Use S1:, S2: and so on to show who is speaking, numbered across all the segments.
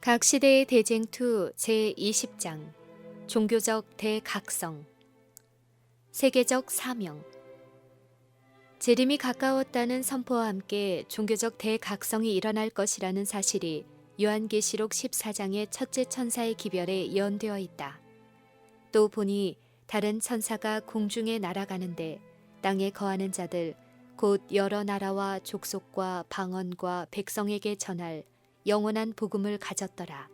S1: 각 시대의 대쟁투 제20장 종교적 대각성 세계적 사명 재림이 가까웠다는 선포와 함께 종교적 대각성이 일어날 것이라는 사실이 요한계시록 14장의 첫째 천사의 기별에 예언되어 있다. 또 보니 다른 천사가 공중에 날아가는데 땅에 거하는 자들 곧 여러 나라와 족속과 방언과 백성에게 전할 영원한 복음을 가졌더라.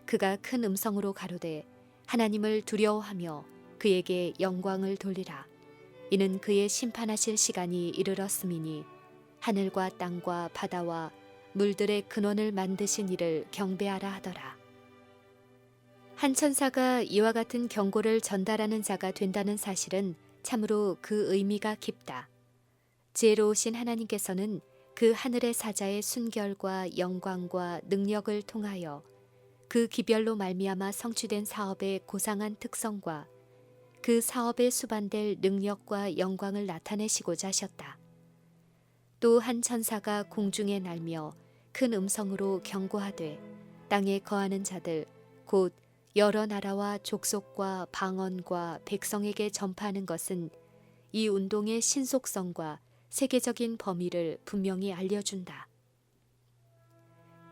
S1: 그가 큰 음성으로 가로되 하나님을 두려워하며 그에게 영광을 돌리라. 이는 그의 심판하실 시간이 이르렀음이니 하늘과 땅과 바다와 물들의 근원을 만드신 이를 경배하라 하더라. 한 천사가 이와 같은 경고를 전달하는 자가 된다는 사실은 참으로 그 의미가 깊다. 지혜로우신 하나님께서는 그 하늘의 사자의 순결과 영광과 능력을 통하여 그 기별로 말미암아 성취된 사업의 고상한 특성과 그 사업에 수반될 능력과 영광을 나타내시고자 하셨다. 또 한 천사가 공중에 날며 큰 음성으로 경고하되 땅에 거하는 자들 곧 여러 나라와 족속과 방언과 백성에게 전파하는 것은 이 운동의 신속성과 세계적인 범위를 분명히 알려준다.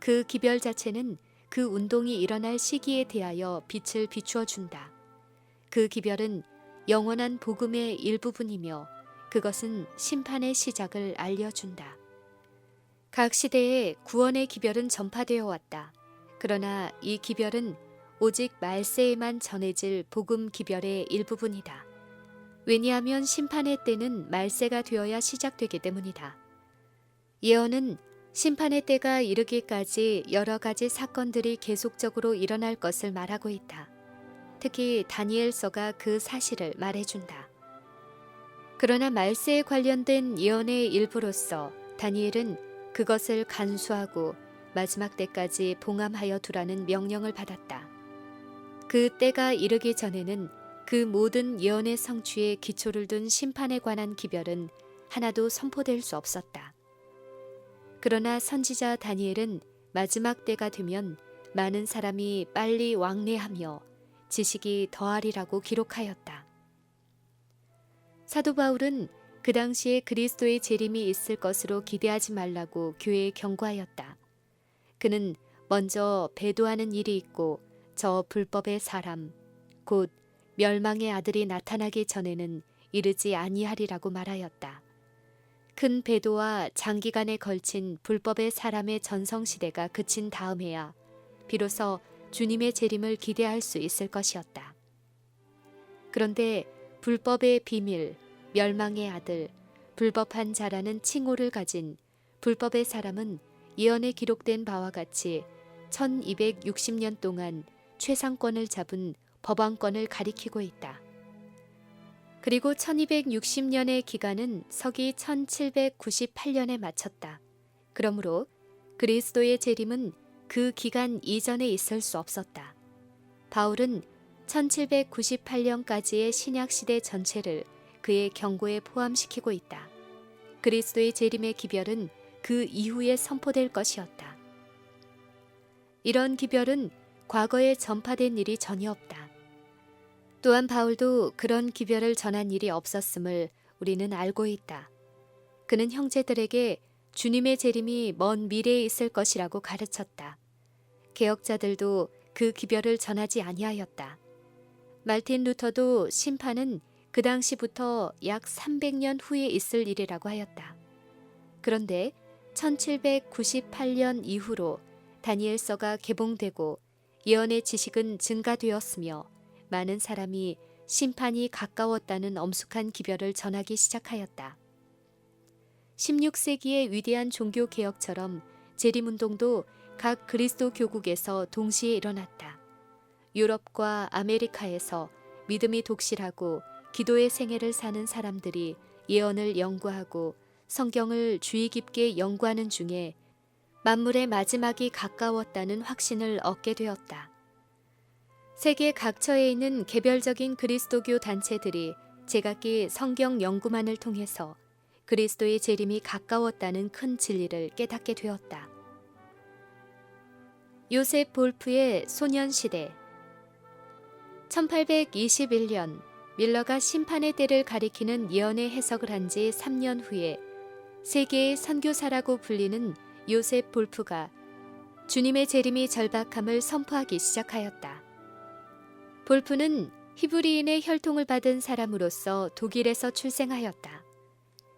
S1: 그 기별 자체는 그 운동이 일어날 시기에 대하여 빛을 비추어 준다. 그 기별은 영원한 복음의 일부분이며 그것은 심판의 시작을 알려준다. 각 시대에 구원의 기별은 전파되어 왔다. 그러나 이 기별은 오직 말세에만 전해질 복음 기별의 일부분이다. 왜냐하면 심판의 때는 말세가 되어야 시작되기 때문이다. 예언은 심판의 때가 이르기까지 여러 가지 사건들이 계속적으로 일어날 것을 말하고 있다. 특히 다니엘서가 그 사실을 말해준다. 그러나 말세에 관련된 예언의 일부로서 다니엘은 그것을 간수하고 마지막 때까지 봉함하여 두라는 명령을 받았다. 그 때가 이르기 전에는 그 모든 예언의 성취에 기초를 둔 심판에 관한 기별은 하나도 선포될 수 없었다. 그러나 선지자 다니엘은 마지막 때가 되면 많은 사람이 빨리 왕래하며 지식이 더하리라고 기록하였다. 사도 바울은 그 당시에 그리스도의 재림이 있을 것으로 기대하지 말라고 교회에 경고하였다. 그는 먼저 배도하는 일이 있고 저 불법의 사람 곧 멸망의 아들이 나타나기 전에는 이르지 아니하리라고 말하였다. 큰 배도와 장기간에 걸친 불법의 사람의 전성시대가 그친 다음에야 비로소 주님의 재림을 기대할 수 있을 것이었다. 그런데 불법의 비밀, 멸망의 아들, 불법한 자라는 칭호를 가진 불법의 사람은 예언에 기록된 바와 같이 1260년 동안 최상권을 잡은 법왕권을 가리키고 있다. 그리고 1260년의 기간은 서기 1798년에 마쳤다. 그러므로 그리스도의 재림은 그 기간 이전에 있을 수 없었다. 바울은 1798년까지의 신약시대 전체를 그의 경고에 포함시키고 있다. 그리스도의 재림의 기별은 그 이후에 선포될 것이었다. 이런 기별은 과거에 전파된 일이 전혀 없다. 또한 바울도 그런 기별을 전한 일이 없었음을 우리는 알고 있다. 그는 형제들에게 주님의 재림이 먼 미래에 있을 것이라고 가르쳤다. 개혁자들도 그 기별을 전하지 아니하였다. 말틴 루터도 심판은 그 당시부터 약 300년 후에 있을 일이라고 하였다. 그런데 1798년 이후로 다니엘서가 개봉되고 예언의 지식은 증가되었으며 많은 사람이 심판이 가까웠다는 엄숙한 기별을 전하기 시작하였다. 16세기의 위대한 종교개혁처럼 재림운동도 각 그리스도 교국에서 동시에 일어났다. 유럽과 아메리카에서 믿음이 독실하고 기도의 생애를 사는 사람들이 예언을 연구하고 성경을 주의 깊게 연구하는 중에 만물의 마지막이 가까웠다는 확신을 얻게 되었다. 세계 각처에 있는 개별적인 그리스도교 단체들이 제각기 성경 연구만을 통해서 그리스도의 재림이 가까웠다는 큰 진리를 깨닫게 되었다. 요셉 볼프의 소년시대. 1821년 밀러가 심판의 때를 가리키는 예언의 해석을 한 지 3년 후에 세계의 선교사라고 불리는 요셉 볼프가 주님의 재림이 절박함을 선포하기 시작하였다. 볼프는 히브리인의 혈통을 받은 사람으로서 독일에서 출생하였다.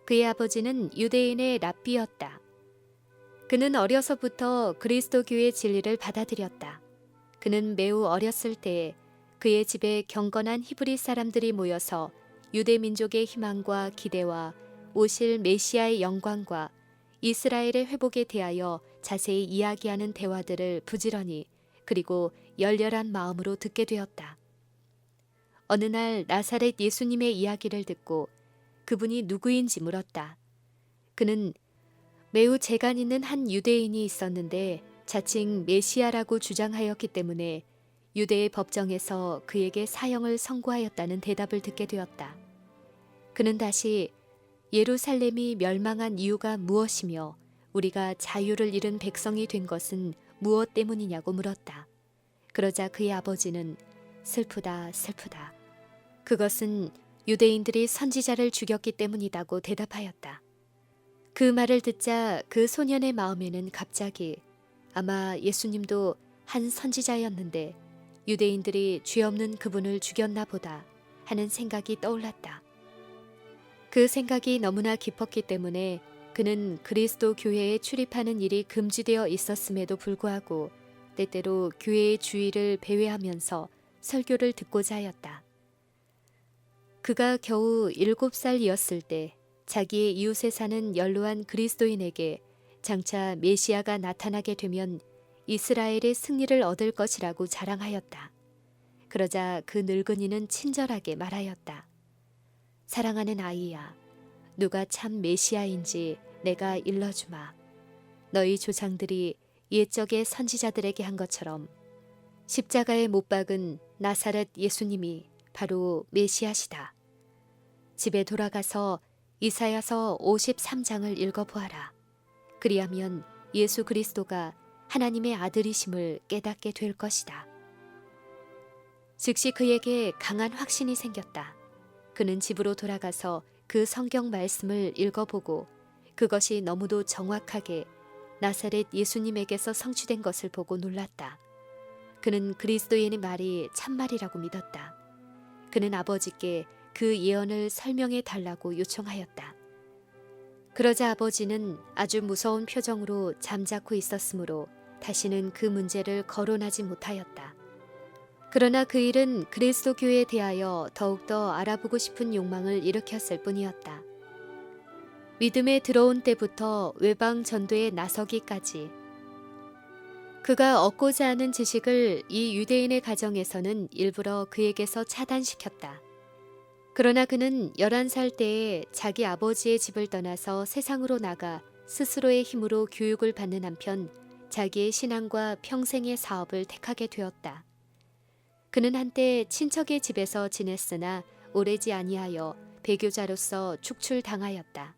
S1: 그의 아버지는 유대인의 랍비였다. 그는 어려서부터 그리스도교의 진리를 받아들였다. 그는 매우 어렸을 때에 그의 집에 경건한 히브리 사람들이 모여서 유대 민족의 희망과 기대와 오실 메시아의 영광과 이스라엘의 회복에 대하여 자세히 이야기하는 대화들을 부지런히 그리고 열렬한 마음으로 듣게 되었다. 어느 날 나사렛 예수님의 이야기를 듣고 그분이 누구인지 물었다. 그는 매우 재간 있는 한 유대인이 있었는데 자칭 메시아라고 주장하였기 때문에 유대의 법정에서 그에게 사형을 선고하였다는 대답을 듣게 되었다. 그는 다시 예루살렘이 멸망한 이유가 무엇이며 우리가 자유를 잃은 백성이 된 것은 무엇 때문이냐고 물었다. 그러자 그의 아버지는 슬프다, 슬프다. 그것은 유대인들이 선지자를 죽였기 때문이라고 대답하였다. 그 말을 듣자 그 소년의 마음에는 갑자기 아마 예수님도 한 선지자였는데 유대인들이 죄 없는 그분을 죽였나 보다 하는 생각이 떠올랐다. 그 생각이 너무나 깊었기 때문에 그는 그리스도 교회에 출입하는 일이 금지되어 있었음에도 불구하고 때때로 교회의 주의를 배회하면서 설교를 듣고자 하였다. 그가 겨우 7살이었을 때 자기의 이웃에 사는 연로한 그리스도인에게 장차 메시아가 나타나게 되면 이스라엘의 승리를 얻을 것이라고 자랑하였다. 그러자 그 늙은이는 친절하게 말하였다. 사랑하는 아이야, 누가 참 메시아인지 내가 일러주마. 너희 조상들이 옛적의 선지자들에게 한 것처럼 십자가에 못 박은 나사렛 예수님이 바로 메시아시다. 집에 돌아가서 이사야서 53장을 읽어보아라. 그리하면 예수 그리스도가 하나님의 아들이심을 깨닫게 될 것이다. 즉시 그에게 강한 확신이 생겼다. 그는 집으로 돌아가서 그 성경 말씀을 읽어보고 그것이 너무도 정확하게 나사렛 예수님에게서 성취된 것을 보고 놀랐다. 그는 그리스도인의 말이 참말이라고 믿었다. 그는 아버지께 그 예언을 설명해 달라고 요청하였다. 그러자 아버지는 아주 무서운 표정으로 잠자코 있었으므로 다시는 그 문제를 거론하지 못하였다. 그러나 그 일은 그리스도 교회에 대하여 더욱더 알아보고 싶은 욕망을 일으켰을 뿐이었다. 믿음에 들어온 때부터 외방 전도에 나서기까지 그가 얻고자 하는 지식을 이 유대인의 가정에서는 일부러 그에게서 차단시켰다. 그러나 그는 11살 때에 자기 아버지의 집을 떠나서 세상으로 나가 스스로의 힘으로 교육을 받는 한편 자기의 신앙과 평생의 사업을 택하게 되었다. 그는 한때 친척의 집에서 지냈으나 오래지 아니하여 배교자로서 축출당하였다.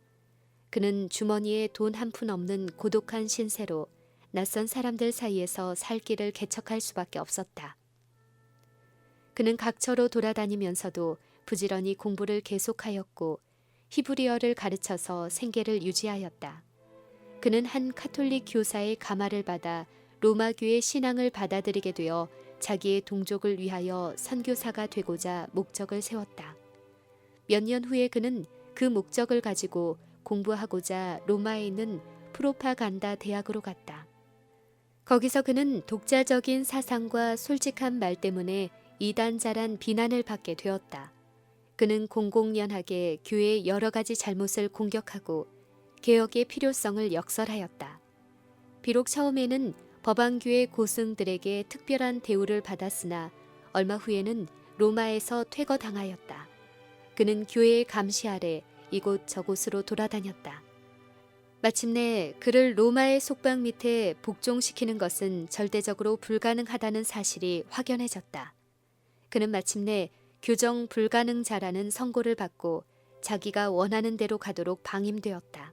S1: 그는 주머니에 돈 한 푼 없는 고독한 신세로 낯선 사람들 사이에서 살 길을 개척할 수밖에 없었다. 그는 각처로 돌아다니면서도 부지런히 공부를 계속하였고 히브리어를 가르쳐서 생계를 유지하였다. 그는 한 카톨릭 교사의 가마를 받아 로마교의 신앙을 받아들이게 되어 자기의 동족을 위하여 선교사가 되고자 목적을 세웠다. 몇 년 후에 그는 그 목적을 가지고 공부하고자 로마에 있는 프로파간다 대학으로 갔다. 거기서 그는 독자적인 사상과 솔직한 말 때문에 이단자란 비난을 받게 되었다. 그는 공공연하게 교회의 여러 가지 잘못을 공격하고 개혁의 필요성을 역설하였다. 비록 처음에는 법안교회 고승들에게 특별한 대우를 받았으나 얼마 후에는 로마에서 퇴거당하였다. 그는 교회의 감시 아래 이곳저곳으로 돌아다녔다. 마침내 그를 로마의 속박 밑에 복종시키는 것은 절대적으로 불가능하다는 사실이 확연해졌다. 그는 마침내 교정 불가능자라는 선고를 받고 자기가 원하는 대로 가도록 방임되었다.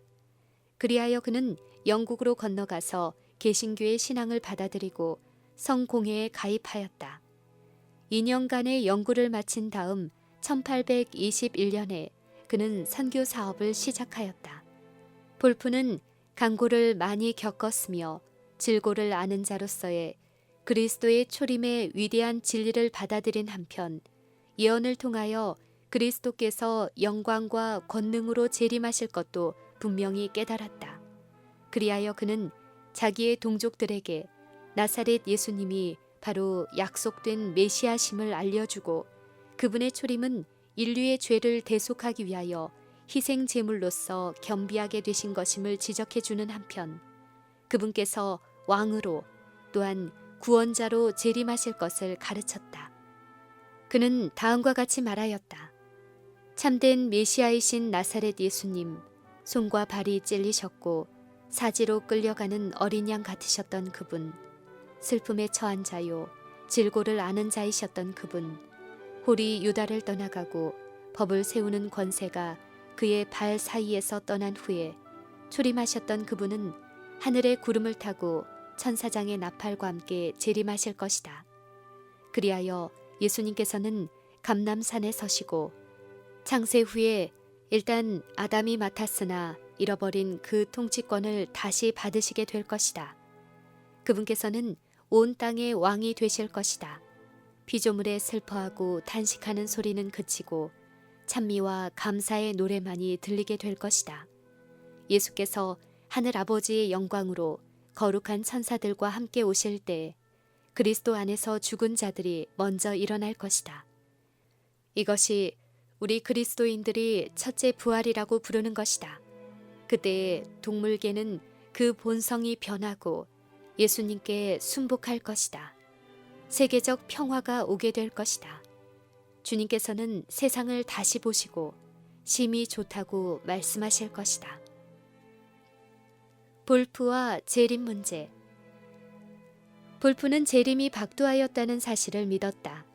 S1: 그리하여 그는 영국으로 건너가서 개신교의 신앙을 받아들이고 성공회에 가입하였다. 2년간의 연구를 마친 다음 1821년에 그는 선교 사업을 시작하였다. 볼프는 강고를 많이 겪었으며 질고를 아는 자로서의 그리스도의 초림의 위대한 진리를 받아들인 한편 예언을 통하여 그리스도께서 영광과 권능으로 재림하실 것도 분명히 깨달았다. 그리하여 그는 자기의 동족들에게 나사렛 예수님이 바로 약속된 메시아심을 알려주고 그분의 초림은 인류의 죄를 대속하기 위하여 희생 제물로서 겸비하게 되신 것임을 지적해주는 한편 그분께서 왕으로 또한 구원자로 재림하실 것을 가르쳤다. 그는 다음과 같이 말하였다. 참된 메시아이신 나사렛 예수님, 손과 발이 찔리셨고 사지로 끌려가는 어린 양 같으셨던 그분, 슬픔에 처한 자요, 질고를 아는 자이셨던 그분, 홀이 유다를 떠나가고 법을 세우는 권세가 그의 발 사이에서 떠난 후에 초림하셨던 그분은 하늘의 구름을 타고 천사장의 나팔과 함께 재림하실 것이다. 그리하여 예수님께서는 감람산에 서시고 창세 후에 일단 아담이 맡았으나 잃어버린 그 통치권을 다시 받으시게 될 것이다. 그분께서는 온 땅의 왕이 되실 것이다. 피조물에 슬퍼하고 탄식하는 소리는 그치고 찬미와 감사의 노래만이 들리게 될 것이다. 예수께서 하늘 아버지의 영광으로 거룩한 천사들과 함께 오실 때 그리스도 안에서 죽은 자들이 먼저 일어날 것이다. 이것이 우리 그리스도인들이 첫째 부활이라고 부르는 것이다. 그때 동물계는 그 본성이 변하고 예수님께 순복할 것이다. 세계적 평화가 오게 될 것이다. 주님께서는 세상을 다시 보시고 심히 좋다고 말씀하실 것이다. 볼프와 재림 문제. 볼프는 재림이 박두하였다는 사실을 믿었다.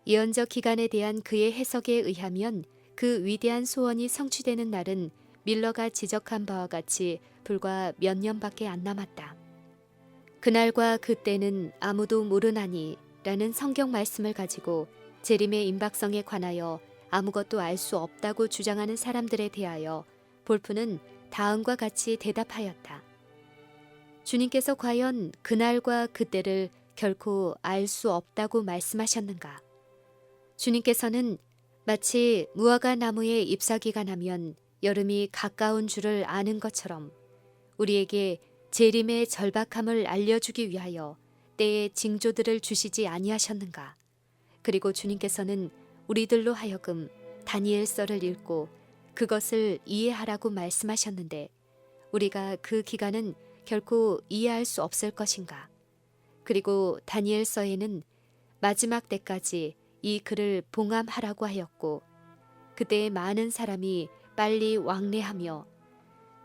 S1: 예언적 기간에 대한 그의 해석에 의하면 그 위대한 소원이 성취되는 날은 밀러가 지적한 바와 같이 불과 몇 년밖에 안 남았다. 그날과 그때는 아무도 모르나니 라는 성경 말씀을 가지고 재림의 임박성에 관하여 아무것도 알 수 없다고 주장하는 사람들에 대하여 볼프는 다음과 같이 대답하였다. 주님께서 과연 그날과 그때를 결코 알 수 없다고 말씀하셨는가? 주님께서는 마치 무화과 나무의 잎사귀가 나면 여름이 가까운 줄을 아는 것처럼 우리에게 재림의 절박함을 알려주기 위하여 때의 징조들을 주시지 아니하셨는가? 그리고 주님께서는 우리들로 하여금 다니엘서를 읽고 그것을 이해하라고 말씀하셨는데 우리가 그 기간은 결코 이해할 수 없을 것인가? 그리고 다니엘서에는 마지막 때까지 이 글을 봉함하라고 하였고 그때의 많은 사람이 빨리 왕래하며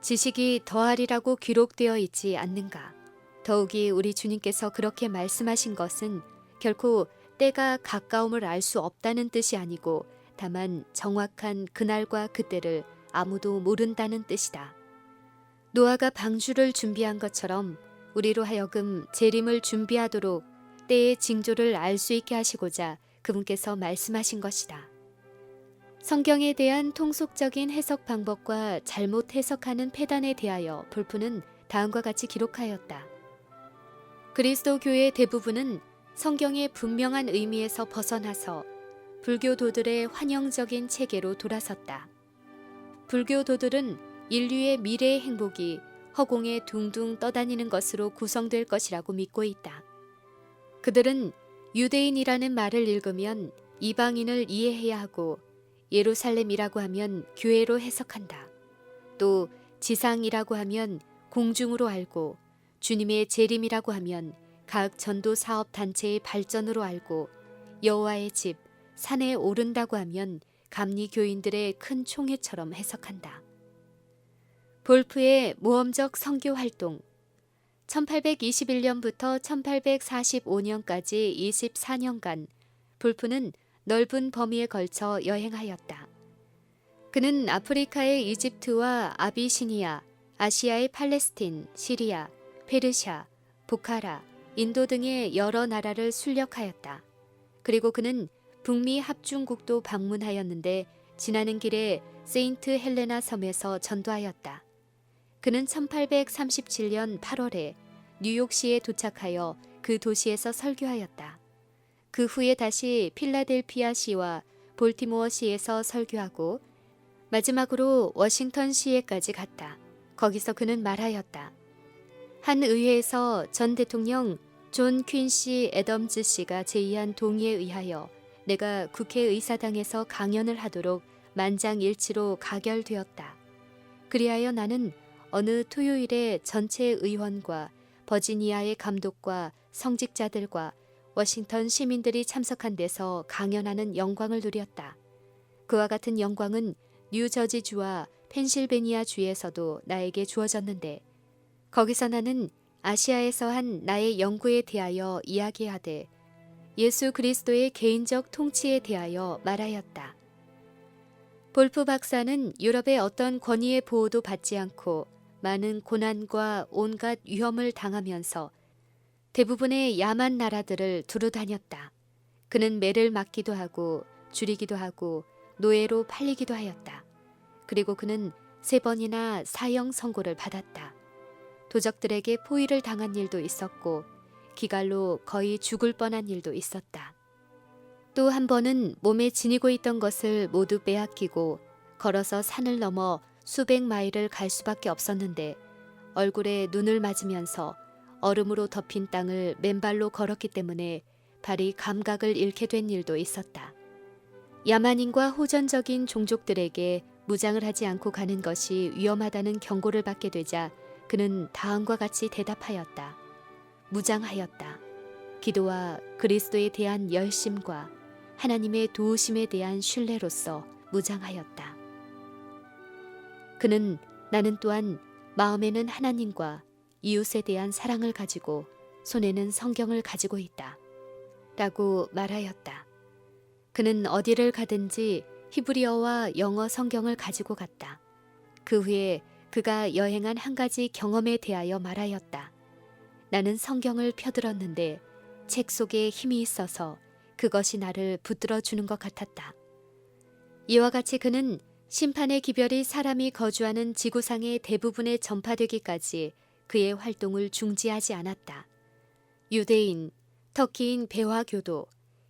S1: 지식이 더하리라고 기록되어 있지 않는가? 더욱이 우리 주님께서 그렇게 말씀하신 것은 결코 때가 가까움을 알 수 없다는 뜻이 아니고 다만 정확한 그날과 그때를 아무도 모른다는 뜻이다. 노아가 방주를 준비한 것처럼 우리로 하여금 재림을 준비하도록 때의 징조를 알 수 있게 하시고자 그분께서 말씀하신 것이다. 성경에 대한 통속적인 해석 방법과 잘못 해석하는 폐단에 대하여 볼프는 다음과 같이 기록하였다. 그리스도 교회의 대부분은 성경의 분명한 의미에서 벗어나서 불교도들의 환영적인 체계로 돌아섰다. 불교도들은 인류의 미래의 행복이 허공에 둥둥 떠다니는 것으로 구성될 것이라고 믿고 있다. 그들은 유대인이라는 말을 읽으면 이방인을 이해해야 하고 예루살렘이라고 하면 교회로 해석한다. 또 지상이라고 하면 공중으로 알고 주님의 재림이라고 하면 각 전도 사업 단체의 발전으로 알고 여호와의 집 산에 오른다고 하면 감리 교인들의 큰 총회처럼 해석한다. 볼프의 모험적 선교 활동 1821년부터 1845년까지 24년간 볼프는 넓은 범위에 걸쳐 여행하였다. 그는 아프리카의 이집트와 아비시니아, 아시아의 팔레스틴, 시리아, 페르시아, 보카라, 인도 등의 여러 나라를 순력하였다. 그리고 그는 북미 합중국도 방문하였는데 지나는 길에 세인트 헬레나 섬에서 전도하였다. 그는 1837년 8월에 뉴욕시에 도착하여 그 도시에서 설교하였다. 그 후에 다시 필라델피아시와 볼티모어시에서 설교하고 마지막으로 워싱턴시에까지 갔다. 거기서 그는 말하였다. 한 의회에서 전 대통령 존 퀸시 애덤즈 씨가 제의한 동의에 의하여 내가 국회의사당에서 강연을 하도록 만장일치로 가결되었다. 그리하여 나는 어느 토요일에 전체 의원과 버지니아의 감독과 성직자들과 워싱턴 시민들이 참석한 데서 강연하는 영광을 누렸다. 그와 같은 영광은 뉴저지주와 펜실베니아주에서도 나에게 주어졌는데 거기서 나는 아시아에서 한 나의 연구에 대하여 이야기하되 예수 그리스도의 개인적 통치에 대하여 말하였다. 볼프 박사는 유럽의 어떤 권위의 보호도 받지 않고 많은 고난과 온갖 위험을 당하면서 대부분의 야만 나라들을 두루 다녔다. 그는 매를 맞기도 하고 줄이기도 하고 노예로 팔리기도 하였다. 그리고 그는 3번이나 사형 선고를 받았다. 도적들에게 포위를 당한 일도 있었고 기갈로 거의 죽을 뻔한 일도 있었다. 또 한 번은 몸에 지니고 있던 것을 모두 빼앗기고 걸어서 산을 넘어 수백 마일을 갈 수밖에 없었는데 얼굴에 눈을 맞으면서 얼음으로 덮인 땅을 맨발로 걸었기 때문에 발이 감각을 잃게 된 일도 있었다. 야만인과 호전적인 종족들에게 무장을 하지 않고 가는 것이 위험하다는 경고를 받게 되자 그는 다음과 같이 대답하였다. 무장하였다. 기도와 그리스도에 대한 열심과 하나님의 도우심에 대한 신뢰로서 무장하였다. 그는 나는 또한 마음에는 하나님과 이웃에 대한 사랑을 가지고 손에는 성경을 가지고 있다. 라고 말하였다. 그는 어디를 가든지 히브리어와 영어 성경을 가지고 갔다. 그 후에 그가 여행한 한 가지 경험에 대하여 말하였다. 나는 성경을 펴들었는데 책 속에 힘이 있어서 그것이 나를 붙들어 주는 것 같았다. 이와 같이 그는 심판의 기별이 사람이 거주하는 지구상의 대부분에 전파되기까지 그의 활동을 중지하지 않았다. 유대인, 터키인 배화교도,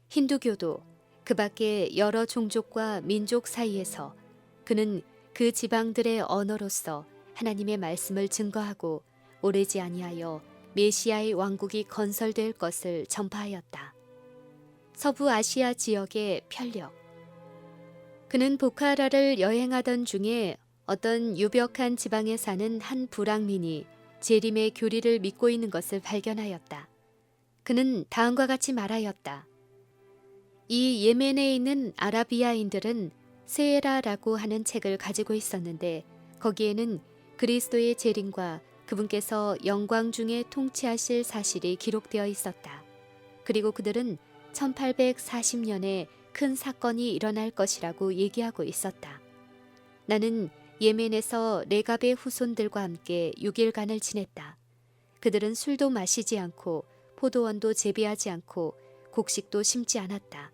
S1: 힌두교도, 그 밖에 여러 종족과 민족 사이에서 그는 그 지방들의 언어로서 하나님의 말씀을 증거하고 오래지 아니하여 메시아의 왕국이 건설될 것을 전파하였다. 서부 아시아 지역의 편력. 그는 보카라를 여행하던 중에 어떤 유벽한 지방에 사는 한 불황민이 재림의 교리를 믿고 있는 것을 발견하였다. 그는 다음과 같이 말하였다. 이 예멘에 있는 아라비아인들은 세에라라고 하는 책을 가지고 있었는데 거기에는 그리스도의 재림과 그분께서 영광 중에 통치하실 사실이 기록되어 있었다. 그리고 그들은 1840년에 큰 사건이 일어날 것이라고 얘기하고 있었다. 나는 예멘에서 레갑의 후손들과 함께 6일간을 지냈다. 그들은 술도 마시지 않고 포도원도 재배하지 않고 곡식도 심지 않았다.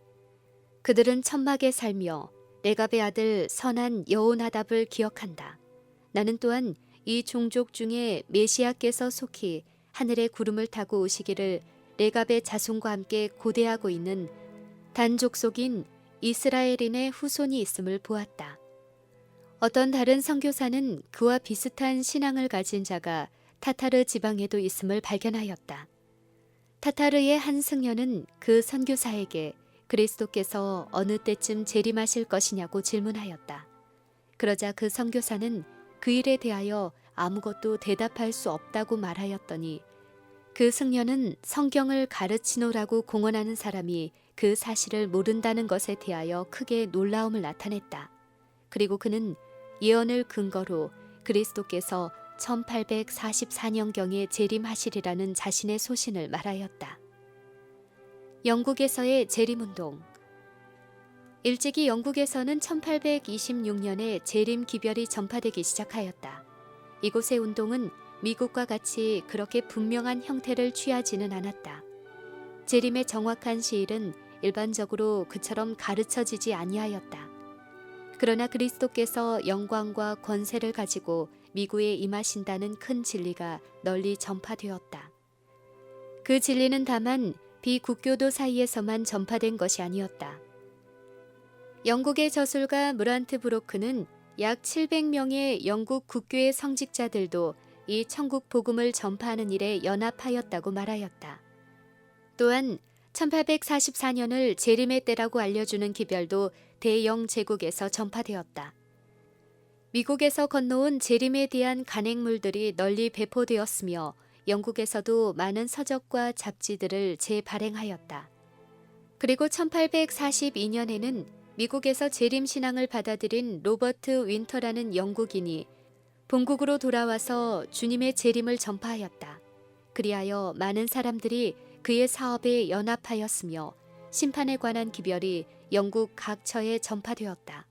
S1: 그들은 천막에 살며 레갑의 아들 선한 여호나답을 기억한다. 나는 또한 이 종족 중에 메시아께서 속히 하늘의 구름을 타고 오시기를 레갑의 자손과 함께 고대하고 있는 단족속인 이스라엘인의 후손이 있음을 보았다. 어떤 다른 선교사는 그와 비슷한 신앙을 가진 자가 타타르 지방에도 있음을 발견하였다. 타타르의 한 승려는 그 선교사에게 그리스도께서 어느 때쯤 재림하실 것이냐고 질문하였다. 그러자 그 선교사는 그 일에 대하여 아무것도 대답할 수 없다고 말하였더니 그 승려는 성경을 가르치노라고 공언하는 사람이 그 사실을 모른다는 것에 대하여 크게 놀라움을 나타냈다. 그리고 그는 예언을 근거로 그리스도께서 1844년경에 재림하시리라는 자신의 소신을 말하였다. 영국에서의 재림운동. 일찍이 영국에서는 1826년에 재림 기별이 전파되기 시작하였다. 이곳의 운동은 미국과 같이 그렇게 분명한 형태를 취하지는 않았다. 재림의 정확한 시일은 일반적으로 그처럼 가르쳐지지 아니하였다. 그러나 그리스도께서 영광과 권세를 가지고 미국에 임하신다는 큰 진리가 널리 전파되었다. 그 진리는 다만 비국교도 사이에서만 전파된 것이 아니었다. 영국의 저술가 무란트 브로크는 약 700명의 영국 국교의 성직자들도 이 천국 복음을 전파하는 일에 연합하였다고 말하였다. 또한 1844년을 재림의 때라고 알려주는 기별도 대영 제국에서 전파되었다. 미국에서 건너온 재림에 대한 간행물들이 널리 배포되었으며 영국에서도 많은 서적과 잡지들을 재발행하였다. 그리고 1842년에는 미국에서 재림신앙을 받아들인 로버트 윈터라는 영국인이 본국으로 돌아와서 주님의 재림을 전파하였다. 그리하여 많은 사람들이 그의 사업에 연합하였으며 심판에 관한 기별이 영국 각처에 전파되었다.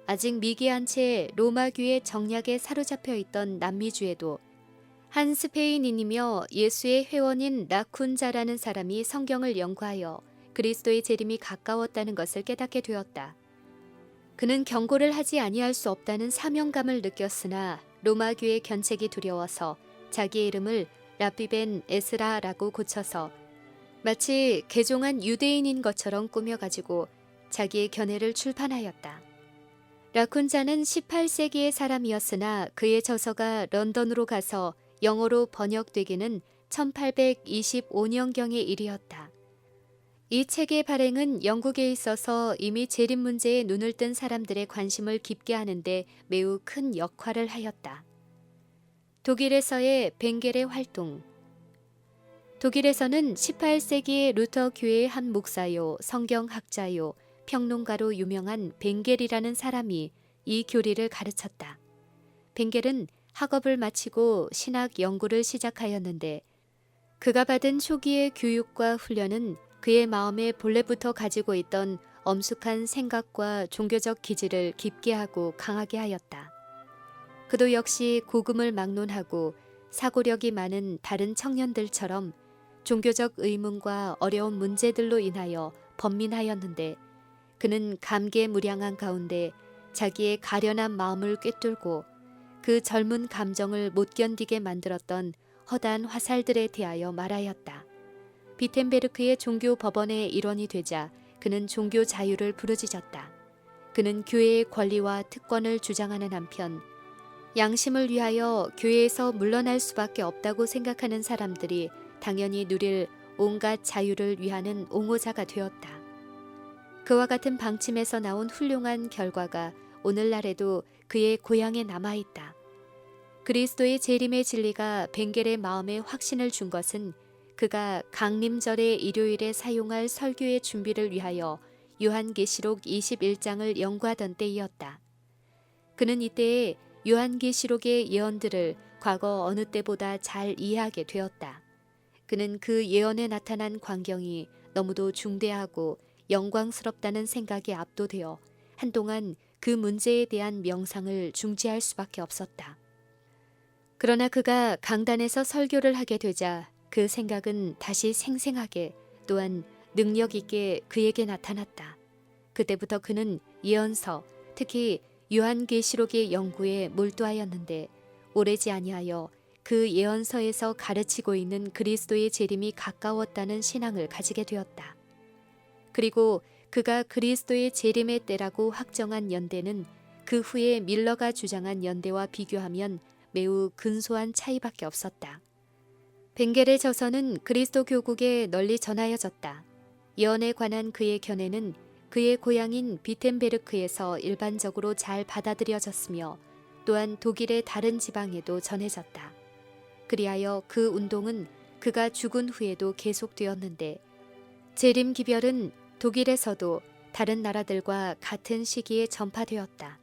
S1: 아직 미개한 채 로마교의 정략에 사로잡혀 있던 남미주에도 한 스페인인이며 예수의 회원인 라쿤자라는 사람이 성경을 연구하여 그리스도의 재림이 가까웠다는 것을 깨닫게 되었다. 그는 경고를 하지 아니할 수 없다는 사명감을 느꼈으나 로마교의 견책이 두려워서 자기의 이름을 라비벤 에스라라고 고쳐서 마치 개종한 유대인인 것처럼 꾸며가지고 자기의 견해를 출판하였다. 라쿤자는 18세기의 사람이었으나 그의 저서가 런던으로 가서 영어로 번역되기는 1825년경의 일이었다. 이 책의 발행은 영국에 있어서 이미 재림 문제에 눈을 뜬 사람들의 관심을 깊게 하는데 매우 큰 역할을 하였다. 독일에서의 벵겔의 활동. 독일에서는 18세기의 루터 교회의 한 목사요, 성경학자요, 평론가로 유명한 벵겔이라는 사람이 이 교리를 가르쳤다. 벵겔은 학업을 마치고 신학 연구를 시작하였는데 그가 받은 초기의 교육과 훈련은 그의 마음에 본래부터 가지고 있던 엄숙한 생각과 종교적 기질을 깊게 하고 강하게 하였다. 그도 역시 복음을 막론하고 사고력이 많은 다른 청년들처럼 종교적 의문과 어려운 문제들로 인하여 번민하였는데 그는 감개무량한 가운데 자기의 가련한 마음을 꿰뚫고 그 젊은 감정을 못 견디게 만들었던 허다한 화살들에 대하여 말하였다. 비텐베르크의 종교 법원의 일원이 되자 그는 종교 자유를 부르짖었다. 그는 교회의 권리와 특권을 주장하는 한편 양심을 위하여 교회에서 물러날 수밖에 없다고 생각하는 사람들이 당연히 누릴 온갖 자유를 위하는 옹호자가 되었다. 그와 같은 방침에서 나온 훌륭한 결과가 오늘날에도 그의 고향에 남아있다. 그리스도의 재림의 진리가 벵겔의 마음에 확신을 준 것은 그가 강림절의 일요일에 사용할 설교의 준비를 위하여 요한계시록 21장을 연구하던 때이었다. 그는 이때에 요한계시록의 예언들을 과거 어느 때보다 잘 이해하게 되었다. 그는 그 예언에 나타난 광경이 너무도 중대하고 영광스럽다는 생각에 압도되어 한동안 그 문제에 대한 명상을 중지할 수밖에 없었다. 그러나 그가 강단에서 설교를 하게 되자 그 생각은 다시 생생하게 또한 능력 있게 그에게 나타났다. 그때부터 그는 예언서, 특히 요한계시록의 연구에 몰두하였는데 오래지 아니하여 그 예언서에서 가르치고 있는 그리스도의 재림이 가까웠다는 신앙을 가지게 되었다. 그리고 그가 그리스도의 재림의 때라고 확정한 연대는 그 후에 밀러가 주장한 연대와 비교하면 매우 근소한 차이밖에 없었다. 벵겔의 저서는 그리스도 교국에 널리 전하여졌다. 예언에 관한 그의 견해는 그의 고향인 비텐베르크에서 일반적으로 잘 받아들여졌으며 또한 독일의 다른 지방에도 전해졌다. 그리하여 그 운동은 그가 죽은 후에도 계속되었는데 재림 기별은 독일에서도 다른 나라들과 같은 시기에 전파되었다.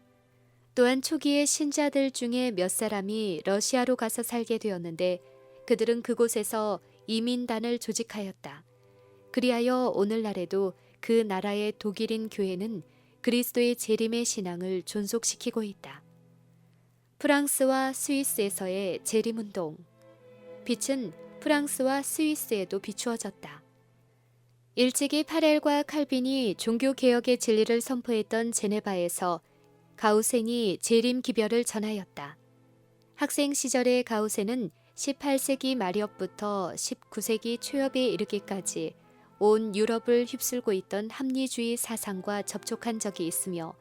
S1: 또한 초기의 신자들 중에 몇 사람이 러시아로 가서 살게 되었는데 그들은 그곳에서 이민단을 조직하였다. 그리하여 오늘날에도 그 나라의 독일인 교회는 그리스도의 재림의 신앙을 존속시키고 있다. 프랑스와 스위스에서의 재림운동. 빛은 프랑스와 스위스에도 비추어졌다. 일찍이 파렐과 칼빈이 종교개혁의 진리를 선포했던 제네바에서 가우센이 재림 기별을 전하였다. 학생 시절의 가우센은 18세기 말엽부터 19세기 초엽에 이르기까지 온 유럽을 휩쓸고 있던 합리주의 사상과 접촉한 적이 있으며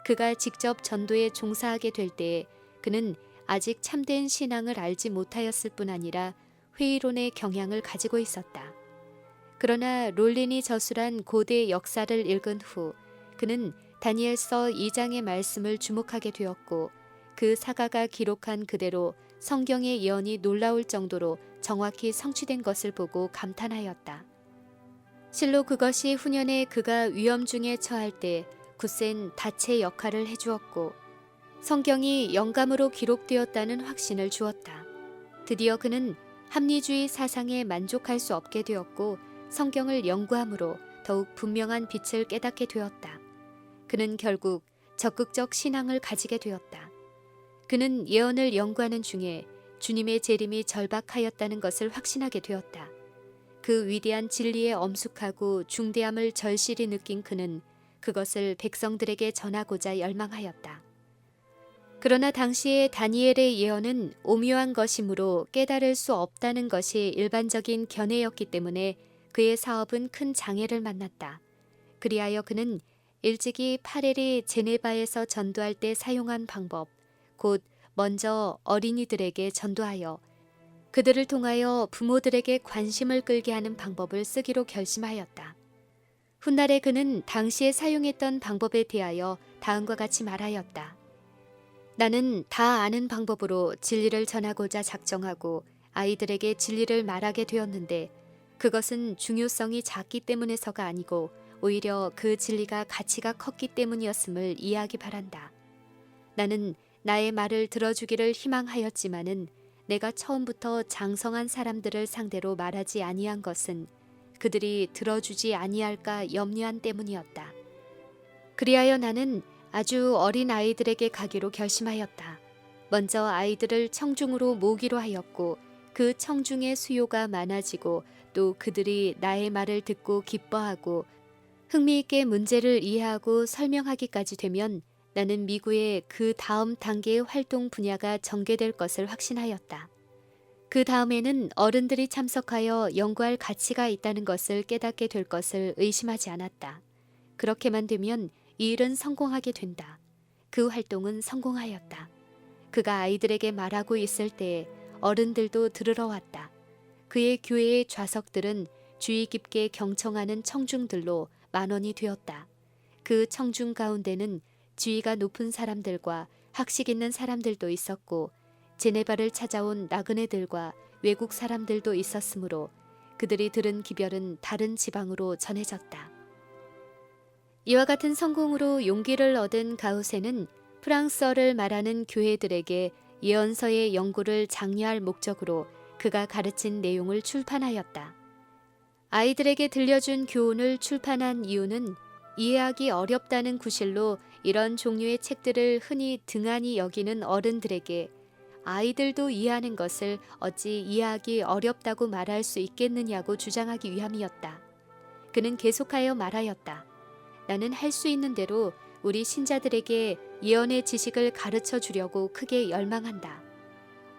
S1: 그가 직접 전도에 종사하게 될 때에 그는 아직 참된 신앙을 알지 못하였을 뿐 아니라 회의론의 경향을 가지고 있었다. 그러나 롤린이 저술한 고대 역사를 읽은 후 그는 다니엘서 2장의 말씀을 주목하게 되었고 그 사가가 기록한 그대로 성경의 예언이 놀라울 정도로 정확히 성취된 것을 보고 감탄하였다. 실로 그것이 후년에 그가 위험 중에 처할 때 굳센 닻의 역할을 해주었고 성경이 영감으로 기록되었다는 확신을 주었다. 드디어 그는 합리주의 사상에 만족할 수 없게 되었고 성경을 연구함으로 더욱 분명한 빛을 깨닫게 되었다. 그는 결국 적극적 신앙을 가지게 되었다. 그는 예언을 연구하는 중에 주님의 재림이 절박하였다는 것을 확신하게 되었다. 그 위대한 진리의 엄숙하고 중대함을 절실히 느낀 그는 그것을 백성들에게 전하고자 열망하였다. 그러나 당시의 다니엘의 예언은 오묘한 것이므로 깨달을 수 없다는 것이 일반적인 견해였기 때문에 그의 사업은 큰 장애를 만났다. 그리하여 그는 일찍이 파렐이 제네바에서 전도할 때 사용한 방법, 곧 먼저 어린이들에게 전도하여 그들을 통하여 부모들에게 관심을 끌게 하는 방법을 쓰기로 결심하였다. 훗날에 그는 당시에 사용했던 방법에 대하여 다음과 같이 말하였다. 나는 다 아는 방법으로 진리를 전하고자 작정하고 아이들에게 진리를 말하게 되었는데 그것은 중요성이 작기 때문에서가 아니고 오히려 그 진리가 가치가 컸기 때문이었음을 이해하기 바란다. 나는 나의 말을 들어주기를 희망하였지만은 내가 처음부터 장성한 사람들을 상대로 말하지 아니한 것은 그들이 들어주지 아니할까 염려한 때문이었다. 그리하여 나는 아주 어린 아이들에게 가기로 결심하였다. 먼저 아이들을 청중으로 모으기로 하였고 그 청중의 수요가 많아지고 또 그들이 나의 말을 듣고 기뻐하고 흥미있게 문제를 이해하고 설명하기까지 되면 나는 미국의 그 다음 단계의 활동 분야가 전개될 것을 확신하였다. 그 다음에는 어른들이 참석하여 연구할 가치가 있다는 것을 깨닫게 될 것을 의심하지 않았다. 그렇게만 되면 이 일은 성공하게 된다. 그 활동은 성공하였다. 그가 아이들에게 말하고 있을 때에 어른들도 들으러 왔다. 그의 교회의 좌석들은 주의 깊게 경청하는 청중들로 만원이 되었다. 그 청중 가운데는 지위가 높은 사람들과 학식 있는 사람들도 있었고 제네바를 찾아온 나그네들과 외국 사람들도 있었으므로 그들이 들은 기별은 다른 지방으로 전해졌다. 이와 같은 성공으로 용기를 얻은 가우센은 프랑스어를 말하는 교회들에게 예언서의 연구를 장려할 목적으로 그가 가르친 내용을 출판하였다. 아이들에게 들려준 교훈을 출판한 이유는 이해하기 어렵다는 구실로 이런 종류의 책들을 흔히 등한히 여기는 어른들에게 아이들도 이해하는 것을 어찌 이해하기 어렵다고 말할 수 있겠느냐고 주장하기 위함이었다. 그는 계속하여 말하였다. 나는 할 수 있는 대로 우리 신자들에게 예언의 지식을 가르쳐 주려고 크게 열망한다.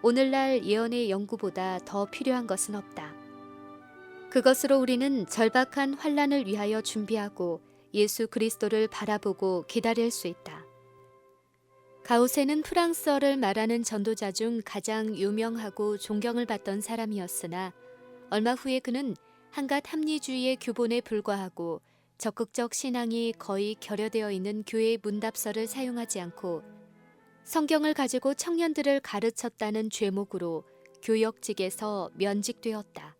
S1: 오늘날 예언의 연구보다 더 필요한 것은 없다. 그것으로 우리는 절박한 환난을 위하여 준비하고 예수 그리스도를 바라보고 기다릴 수 있다. 가우센은 프랑스어를 말하는 전도자 중 가장 유명하고 존경을 받던 사람이었으나 얼마 후에 그는 한갓 합리주의의 교본에 불과하고 적극적 신앙이 거의 결여되어 있는 교회의 문답서를 사용하지 않고 성경을 가지고 청년들을 가르쳤다는 죄목으로 교역직에서 면직되었다.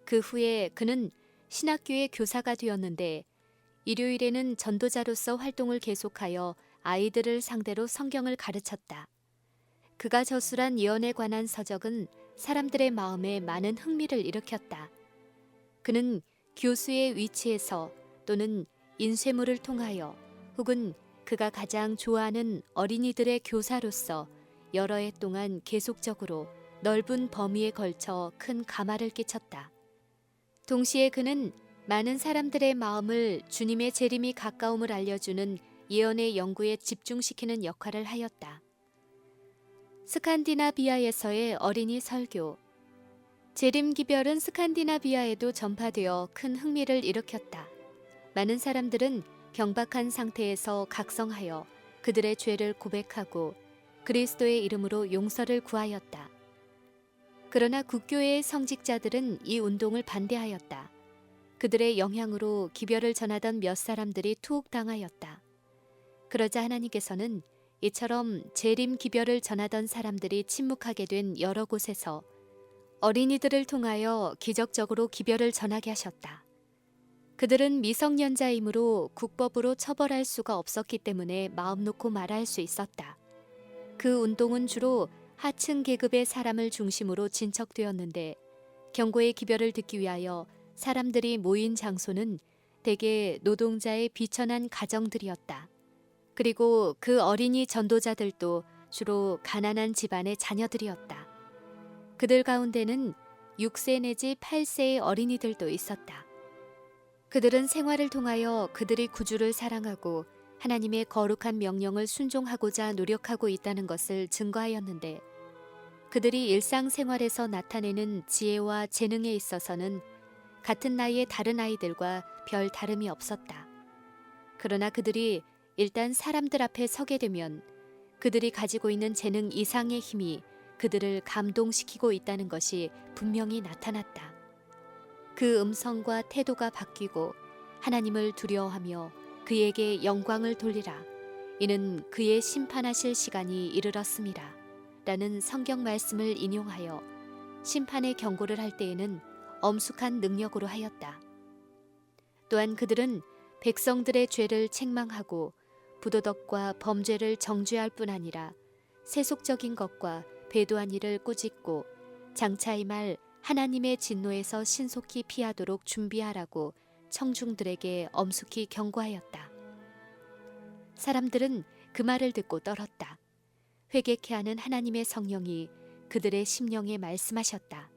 S1: 그 후에 그는 신학교의 교사가 되었는데 일요일에는 전도자로서 활동을 계속하여 아이들을 상대로 성경을 가르쳤다. 그가 저술한 예언에 관한 서적은 사람들의 마음에 많은 흥미를 일으켰다. 그는 교수의 위치에서 또는 인쇄물을 통하여 혹은 그가 가장 좋아하는 어린이들의 교사로서 여러 해 동안 계속적으로 넓은 범위에 걸쳐 큰 가마를 끼쳤다. 동시에 그는 많은 사람들의 마음을 주님의 재림이 가까움을 알려주는 예언의 연구에 집중시키는 역할을 하였다. 스칸디나비아에서의 어린이 설교. 재림 기별은 스칸디나비아에도 전파되어 큰 흥미를 일으켰다. 많은 사람들은 경박한 상태에서 각성하여 그들의 죄를 고백하고 그리스도의 이름으로 용서를 구하였다. 그러나 국교회의 성직자들은 이 운동을 반대하였다. 그들의 영향으로 기별을 전하던 몇 사람들이 투옥당하였다. 그러자 하나님께서는 이처럼 재림 기별을 전하던 사람들이 침묵하게 된 여러 곳에서 어린이들을 통하여 기적적으로 기별을 전하게 하셨다. 그들은 미성년자이므로 국법으로 처벌할 수가 없었기 때문에 마음 놓고 말할 수 있었다. 그 운동은 주로 하층 계급의 사람을 중심으로 진척되었는데 경고의 기별을 듣기 위하여 사람들이 모인 장소는 대개 노동자의 비천한 가정들이었다. 그리고 그 어린이 전도자들도 주로 가난한 집안의 자녀들이었다. 그들 가운데는 6세 내지 8세의 어린이들도 있었다. 그들은 생활을 통하여 그들이 구주를 사랑하고 하나님의 거룩한 명령을 순종하고자 노력하고 있다는 것을 증거하였는데 그들이 일상생활에서 나타내는 지혜와 재능에 있어서는 같은 나이의 다른 아이들과 별 다름이 없었다. 그러나 그들이 일단 사람들 앞에 서게 되면 그들이 가지고 있는 재능 이상의 힘이 그들을 감동시키고 있다는 것이 분명히 나타났다. 그 음성과 태도가 바뀌고 하나님을 두려워하며 그에게 영광을 돌리라. 이는 그의 심판하실 시간이 이르렀습니다. 라는 성경 말씀을 인용하여 심판의 경고를 할 때에는 엄숙한 능력으로 하였다. 또한 그들은 백성들의 죄를 책망하고 부도덕과 범죄를 정죄할 뿐 아니라 세속적인 것과 배도한 일을 꾸짖고 장차 임할 하나님의 진노에서 신속히 피하도록 준비하라고 청중들에게 엄숙히 경고하였다. 사람들은 그 말을 듣고 떨었다. 회개케 하는 하나님의 성령이 그들의 심령에 말씀하셨다.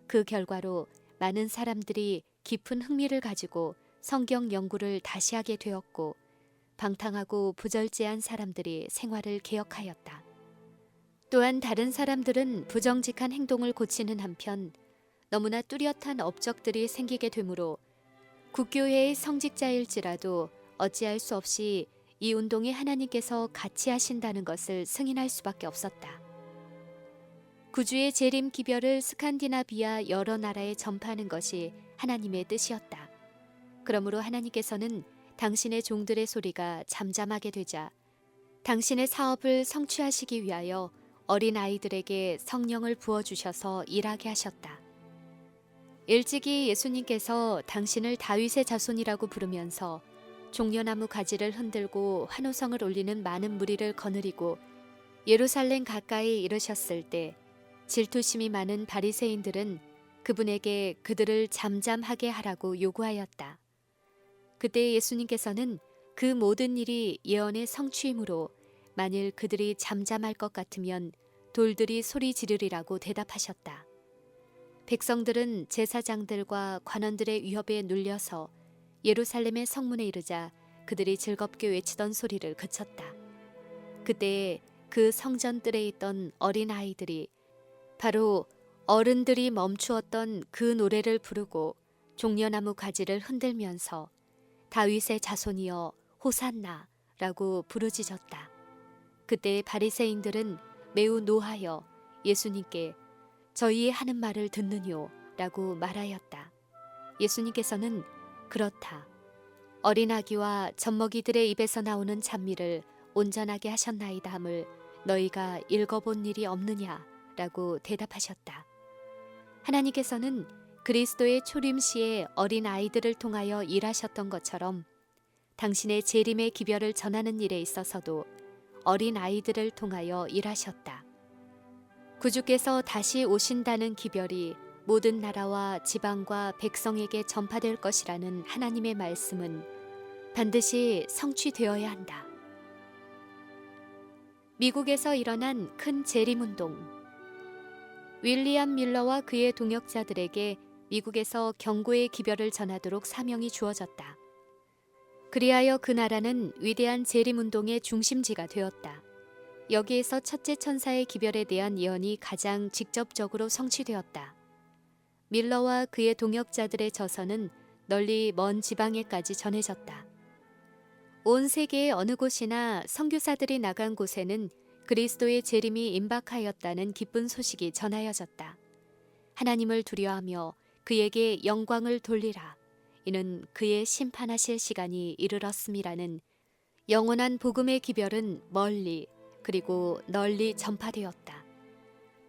S1: 그 결과로 많은 사람들이 깊은 흥미를 가지고 성경 연구를 다시 하게 되었고 방탕하고 부절제한 사람들이 생활을 개혁하였다. 또한 다른 사람들은 부정직한 행동을 고치는 한편 너무나 뚜렷한 업적들이 생기게 되므로 국교회의 성직자일지라도 어찌할 수 없이 이 운동에 하나님께서 같이 하신다는 것을 승인할 수밖에 없었다. 구주의 재림 기별을 스칸디나비아 여러 나라에 전파하는 것이 하나님의 뜻이었다. 그러므로 하나님께서는 당신의 종들의 소리가 잠잠하게 되자 당신의 사업을 성취하시기 위하여 어린 아이들에게 성령을 부어주셔서 일하게 하셨다. 일찍이 예수님께서 당신을 다윗의 자손이라고 부르면서 종려나무 가지를 흔들고 환호성을 올리는 많은 무리를 거느리고 예루살렘 가까이 이르셨을 때 질투심이 많은 바리새인들은 그분에게 그들을 잠잠하게 하라고 요구하였다. 그때 예수님께서는 그 모든 일이 예언의 성취이므로 만일 그들이 잠잠할 것 같으면 돌들이 소리 지르리라고 대답하셨다. 백성들은 제사장들과 관원들의 위협에 눌려서 예루살렘의 성문에 이르자 그들이 즐겁게 외치던 소리를 그쳤다. 그때 그 성전 뜰에 있던 어린 아이들이 바로 어른들이 멈추었던 그 노래를 부르고 종려나무 가지를 흔들면서 다윗의 자손이여 호산나 라고 부르짖었다. 그때 바리새인들은 매우 노하여 예수님께 저희의 하는 말을 듣느뇨 라고 말하였다. 예수님께서는 그렇다. 어린아기와 젖먹이들의 입에서 나오는 찬미를 온전하게 하셨나이다 함을 너희가 읽어본 일이 없느냐 라고 대답하셨다. 하나님께서는 그리스도의 초림 시에 어린 아이들을 통하여 일하셨던 것처럼 당신의 재림의 기별을 전하는 일에 있어서도 어린 아이들을 통하여 일하셨다. 구주께서 다시 오신다는 기별이 모든 나라와 지방과 백성에게 전파될 것이라는 하나님의 말씀은 반드시 성취되어야 한다. 미국에서 일어난 큰 재림운동. 윌리엄 밀러와 그의 동역자들에게 미국에서 경고의 기별을 전하도록 사명이 주어졌다. 그리하여 그 나라는 위대한 재림운동의 중심지가 되었다. 여기에서 첫째 천사의 기별에 대한 예언이 가장 직접적으로 성취되었다. 밀러와 그의 동역자들의 저서는 널리 먼 지방에까지 전해졌다. 온 세계의 어느 곳이나 선교사들이 나간 곳에는 그리스도의 재림이 임박하였다는 기쁜 소식이 전하여졌다. 하나님을 두려워하며 그에게 영광을 돌리라. 이는 그의 심판하실 시간이 이르렀음이라는 영원한 복음의 기별은 멀리 그리고 널리 전파되었다.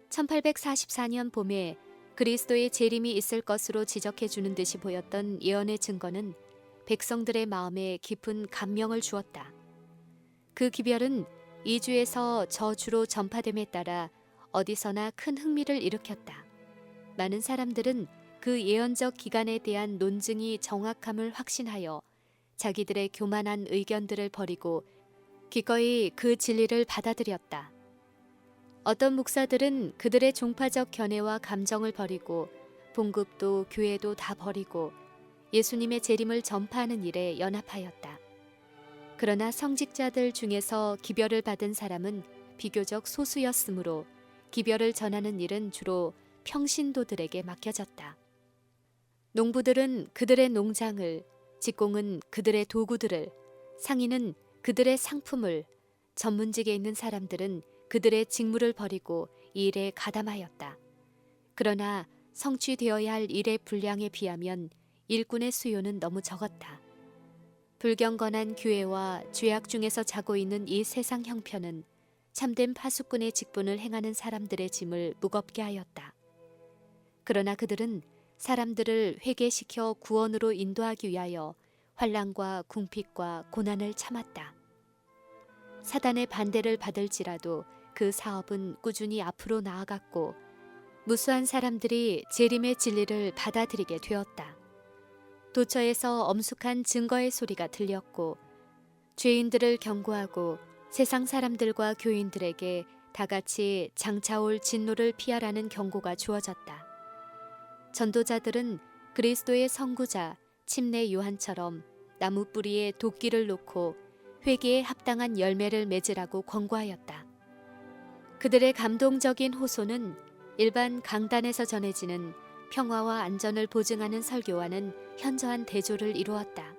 S1: 1844년 봄에 그리스도의 재림이 있을 것으로 지적해 주는 듯이 보였던 예언의 증거는 백성들의 마음에 깊은 감명을 주었다. 그 기별은 이 주에서 저 주로 전파됨에 따라 어디서나 큰 흥미를 일으켰다. 많은 사람들은 그 예언적 기간에 대한 논증이 정확함을 확신하여 자기들의 교만한 의견들을 버리고 기꺼이 그 진리를 받아들였다. 어떤 목사들은 그들의 종파적 견해와 감정을 버리고 봉급도 교회도 다 버리고 예수님의 재림을 전파하는 일에 연합하였다. 그러나 성직자들 중에서 기별을 받은 사람은 비교적 소수였으므로 기별을 전하는 일은 주로 평신도들에게 맡겨졌다. 농부들은 그들의 농장을, 직공은 그들의 도구들을, 상인은 그들의 상품을, 전문직에 있는 사람들은 그들의 직무를 버리고 이 일에 가담하였다. 그러나 성취되어야 할 일의 분량에 비하면 일꾼의 수요는 너무 적었다. 불경건한 교회와 죄악 중에서 자고 있는 이 세상 형편은 참된 파수꾼의 직분을 행하는 사람들의 짐을 무겁게 하였다. 그러나 그들은 사람들을 회개시켜 구원으로 인도하기 위하여 환난과 궁핍과 고난을 참았다. 사단의 반대를 받을지라도 그 사업은 꾸준히 앞으로 나아갔고 무수한 사람들이 재림의 진리를 받아들이게 되었다. 도처에서 엄숙한 증거의 소리가 들렸고 죄인들을 경고하고 세상 사람들과 교인들에게 다같이 장차올 진노를 피하라는 경고가 주어졌다. 전도자들은 그리스도의 선구자 침례 요한처럼 나무 뿌리에 도끼를 놓고 회개에 합당한 열매를 맺으라고 권고하였다. 그들의 감동적인 호소는 일반 강단에서 전해지는 평화와 안전을 보증하는 설교와는 현저한 대조를 이루었다.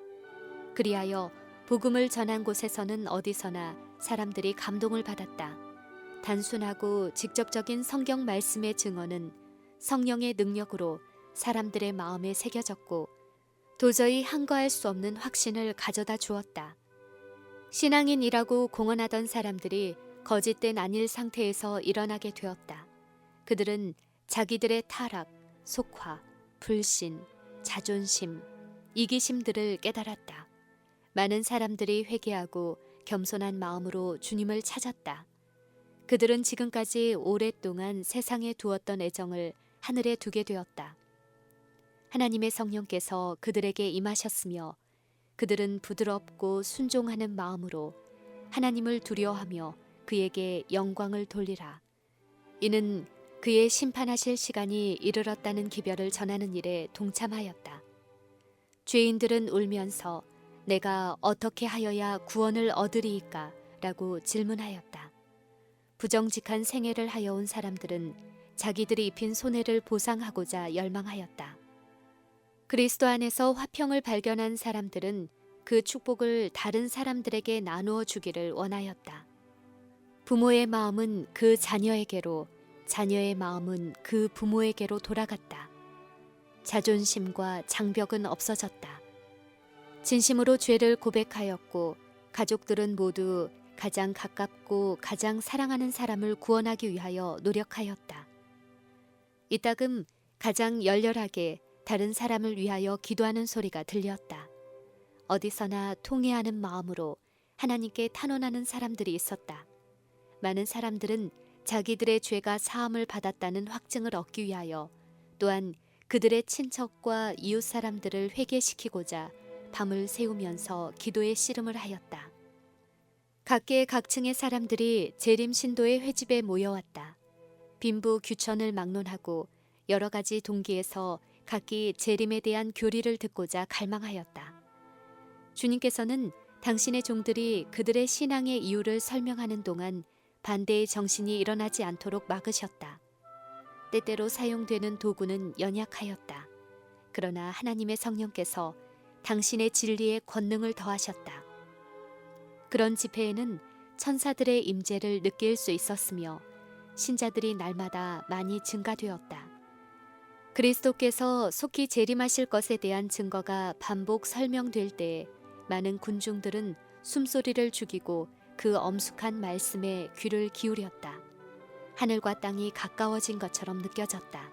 S1: 그리하여 복음을 전한 곳에서는 어디서나 사람들이 감동을 받았다. 단순하고 직접적인 성경 말씀의 증언은 성령의 능력으로 사람들의 마음에 새겨졌고 도저히 항거할 수 없는 확신을 가져다 주었다. 신앙인이라고 공언하던 사람들이 거짓된 안일 상태에서 일어나게 되었다. 그들은 자기들의 타락, 속화, 불신, 자존심, 이기심들을 깨달았다. 많은 사람들이 회개하고 겸손한 마음으로 주님을 찾았다. 그들은 지금까지 오랫동안 세상에 두었던 애정을 하늘에 두게 되었다. 하나님의 성령께서 그들에게 임하셨으며 그들은 부드럽고 순종하는 마음으로 하나님을 두려워하며 그에게 영광을 돌리라. 이는 그의 심판하실 시간이 이르렀다는 기별을 전하는 일에 동참하였다. 죄인들은 울면서 내가 어떻게 하여야 구원을 얻으리이까? 라고 질문하였다. 부정직한 생애를 하여온 사람들은 자기들이 입힌 손해를 보상하고자 열망하였다. 그리스도 안에서 화평을 발견한 사람들은 그 축복을 다른 사람들에게 나누어 주기를 원하였다. 부모의 마음은 그 자녀에게로, 자녀의 마음은 그 부모에게로 돌아갔다. 자존심과 장벽은 없어졌다. 진심으로 죄를 고백하였고 가족들은 모두 가장 가깝고 가장 사랑하는 사람을 구원하기 위하여 노력하였다. 이따금 가장 열렬하게 다른 사람을 위하여 기도하는 소리가 들렸다. 어디서나 통회하는 마음으로 하나님께 탄원하는 사람들이 있었다. 많은 사람들은 자기들의 죄가 사함을 받았다는 확증을 얻기 위하여 또한 그들의 친척과 이웃 사람들을 회개시키고자 밤을 새우면서 기도의 씨름을 하였다. 각계 각층의 사람들이 재림 신도의 회집에 모여왔다. 빈부 규천을 막론하고 여러 가지 동기에서 각기 재림에 대한 교리를 듣고자 갈망하였다. 주님께서는 당신의 종들이 그들의 신앙의 이유를 설명하는 동안 반대의 정신이 일어나지 않도록 막으셨다. 때때로 사용되는 도구는 연약하였다. 그러나 하나님의 성령께서 당신의 진리에 권능을 더하셨다. 그런 집회에는 천사들의 임재를 느낄 수 있었으며 신자들이 날마다 많이 증가되었다. 그리스도께서 속히 재림하실 것에 대한 증거가 반복 설명될 때에 많은 군중들은 숨소리를 죽이고 그 엄숙한 말씀에 귀를 기울였다. 하늘과 땅이 가까워진 것처럼 느껴졌다.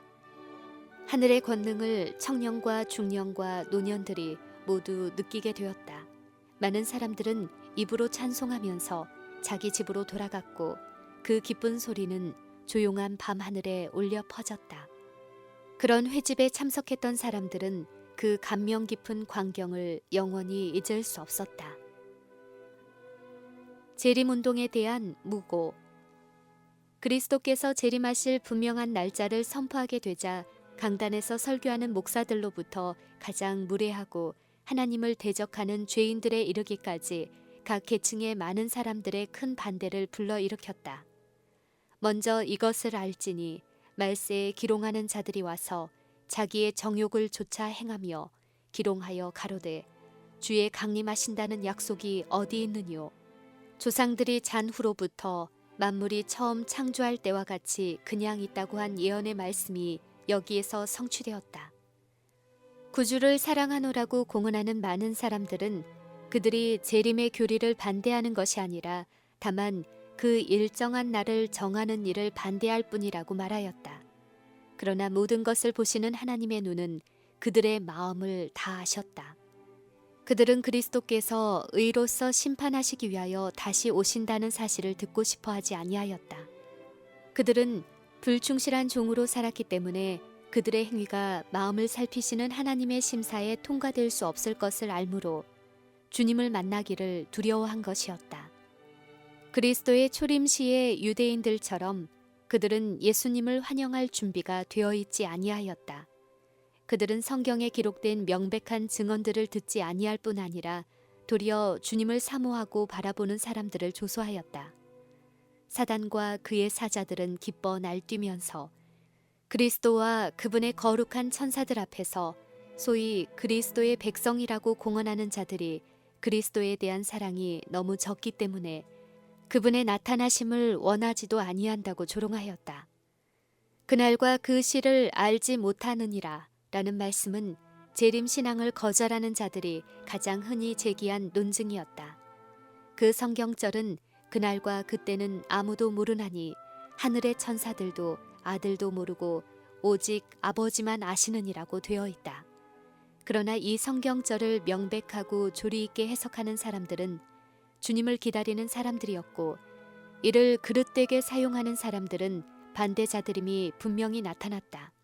S1: 하늘의 권능을 청년과 중년과 노년들이 모두 느끼게 되었다. 많은 사람들은 입으로 찬송하면서 자기 집으로 돌아갔고 그 기쁜 소리는 조용한 밤하늘에 울려 퍼졌다. 그런 회집에 참석했던 사람들은 그 감명 깊은 광경을 영원히 잊을 수 없었다. 재림운동에 대한 무고. 그리스도께서 재림하실 분명한 날짜를 선포하게 되자 강단에서 설교하는 목사들로부터 가장 무례하고 하나님을 대적하는 죄인들에 이르기까지 각 계층의 많은 사람들의 큰 반대를 불러일으켰다. 먼저 이것을 알지니 말세에 기롱하는 자들이 와서 자기의 정욕을 조차 행하며 기롱하여 가로되 주의 강림하신다는 약속이 어디 있느뇨. 조상들이 잔 후로부터 만물이 처음 창조할 때와 같이 그냥 있다고 한 예언의 말씀이 여기에서 성취되었다. 구주를 사랑하노라고 공언하는 많은 사람들은 그들이 재림의 교리를 반대하는 것이 아니라 다만 그 일정한 날을 정하는 일을 반대할 뿐이라고 말하였다. 그러나 모든 것을 보시는 하나님의 눈은 그들의 마음을 다 아셨다. 그들은 그리스도께서 의로서 심판하시기 위하여 다시 오신다는 사실을 듣고 싶어 하지 아니하였다. 그들은 불충실한 종으로 살았기 때문에 그들의 행위가 마음을 살피시는 하나님의 심사에 통과될 수 없을 것을 알므로 주님을 만나기를 두려워한 것이었다. 그리스도의 초림 시의 유대인들처럼 그들은 예수님을 환영할 준비가 되어 있지 아니하였다. 그들은 성경에 기록된 명백한 증언들을 듣지 아니할 뿐 아니라 도리어 주님을 사모하고 바라보는 사람들을 조소하였다. 사단과 그의 사자들은 기뻐 날뛰면서 그리스도와 그분의 거룩한 천사들 앞에서 소위 그리스도의 백성이라고 공언하는 자들이 그리스도에 대한 사랑이 너무 적기 때문에 그분의 나타나심을 원하지도 아니한다고 조롱하였다. 그날과 그 시를 알지 못하느니라 라는 말씀은 재림신앙을 거절하는 자들이 가장 흔히 제기한 논증이었다. 그 성경절은 그날과 그때는 아무도 모르나니 하늘의 천사들도 아들도 모르고 오직 아버지만 아시느니라고 되어 있다. 그러나 이 성경절을 명백하고 조리 있게 해석하는 사람들은 주님을 기다리는 사람들이었고 이를 그릇되게 사용하는 사람들은 반대자들임이 분명히 나타났다.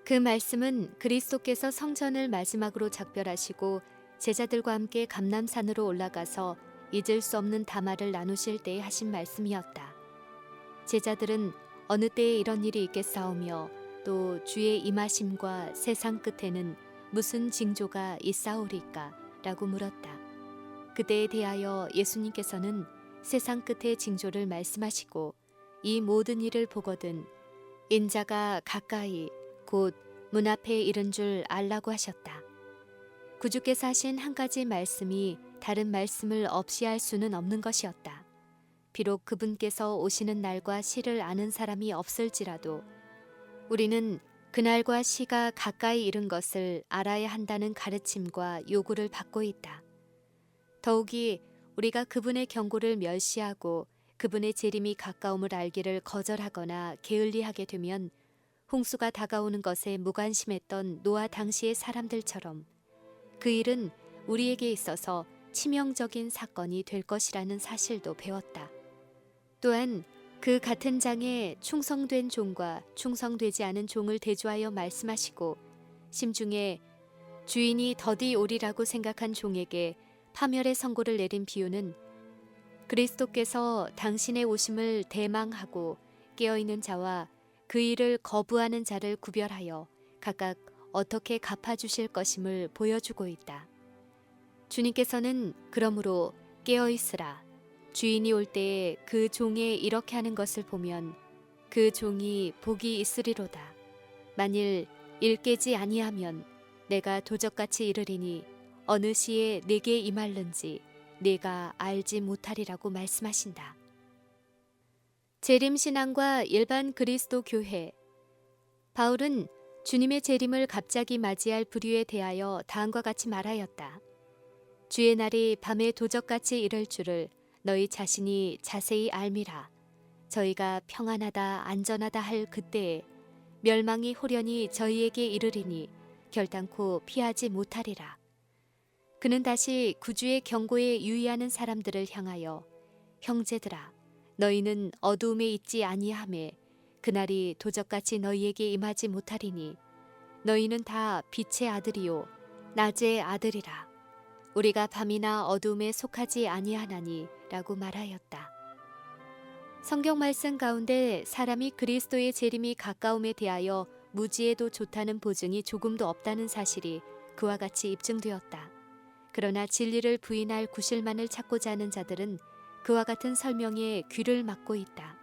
S1: 그 말씀은 그리스도께서 성전을 마지막으로 작별하시고 제자들과 함께 감람산으로 올라가서 잊을 수 없는 담화를 나누실 때에 하신 말씀이었다. 제자들은 어느 때에 이런 일이 있겠사오며 또 주의 임하심과 세상 끝에는 무슨 징조가 있사오리까? 라고 물었다. 그때에 대하여 예수님께서는 세상 끝의 징조를 말씀하시고 이 모든 일을 보거든 인자가 가까이 곧 문 앞에 이른 줄 알라고 하셨다. 구주께서 하신 한 가지 말씀이 다른 말씀을 없이 할 수는 없는 것이었다. 비록 그분께서 오시는 날과 시를 아는 사람이 없을지라도 우리는 그날과 시가 가까이 이른 것을 알아야 한다는 가르침과 요구를 받고 있다. 더욱이 우리가 그분의 경고를 멸시하고 그분의 재림이 가까움을 알기를 거절하거나 게을리하게 되면 홍수가 다가오는 것에 무관심했던 노아 당시의 사람들처럼 그 일은 우리에게 있어서 치명적인 사건이 될 것이라는 사실도 배웠다. 또한 그 같은 장에 충성된 종과 충성되지 않은 종을 대조하여 말씀하시고 심중에 주인이 더디 오리라고 생각한 종에게 파멸의 선고를 내린 비유는 그리스도께서 당신의 오심을 대망하고 깨어있는 자와 그 일을 거부하는 자를 구별하여 각각 어떻게 갚아주실 것임을 보여주고 있다. 주님께서는 그러므로 깨어있으라. 주인이 올 때에 그 종에 이렇게 하는 것을 보면 그 종이 복이 있으리로다. 만일 일 깨지 아니하면 내가 도적같이 이르리니 어느 시에 내게 임할는지 내가 알지 못하리라고 말씀하신다. 재림신앙과 일반 그리스도 교회. 바울은 주님의 재림을 갑자기 맞이할 부류에 대하여 다음과 같이 말하였다. 주의 날이 밤에 도적같이 이를 줄을 너희 자신이 자세히 알미라. 저희가 평안하다 안전하다 할 그때에 멸망이 호련히 저희에게 이르리니 결단코 피하지 못하리라. 그는 다시 구주의 경고에 유의하는 사람들을 향하여 형제들아 너희는 어두움에 있지 아니하매 그날이 도적같이 너희에게 임하지 못하리니 너희는 다 빛의 아들이요 낮의 아들이라. 우리가 밤이나 어두움에 속하지 아니하나니 라고 말하였다. 성경 말씀 가운데 사람이 그리스도의 재림이 가까움에 대하여 무지해도 좋다는 보증이 조금도 없다는 사실이 그와 같이 입증되었다. 그러나 진리를 부인할 구실만을 찾고자 하는 자들은 그와 같은 설명에 귀를 막고 있다.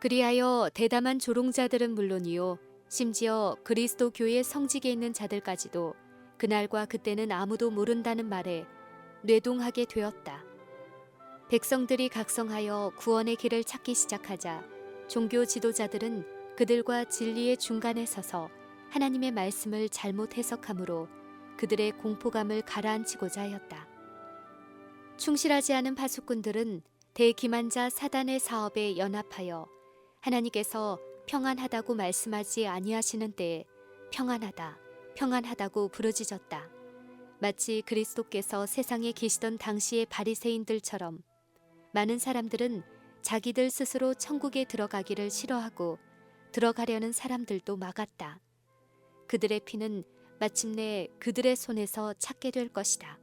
S1: 그리하여 대담한 조롱자들은 물론이요 심지어 그리스도 교회 성직에 있는 자들까지도 그날과 그때는 아무도 모른다는 말에 뇌동하게 되었다. 백성들이 각성하여 구원의 길을 찾기 시작하자 종교 지도자들은 그들과 진리의 중간에 서서 하나님의 말씀을 잘못 해석함으로 그들의 공포감을 가라앉히고자 하였다. 충실하지 않은 파수꾼들은 대기만자 사단의 사업에 연합하여 하나님께서 평안하다고 말씀하지 아니하시는 때에 평안하다, 평안하다고 부르짖었다. 마치 그리스도께서 세상에 계시던 당시의 바리새인들처럼 많은 사람들은 자기들 스스로 천국에 들어가기를 싫어하고 들어가려는 사람들도 막았다. 그들의 피는 마침내 그들의 손에서 찾게 될 것이다.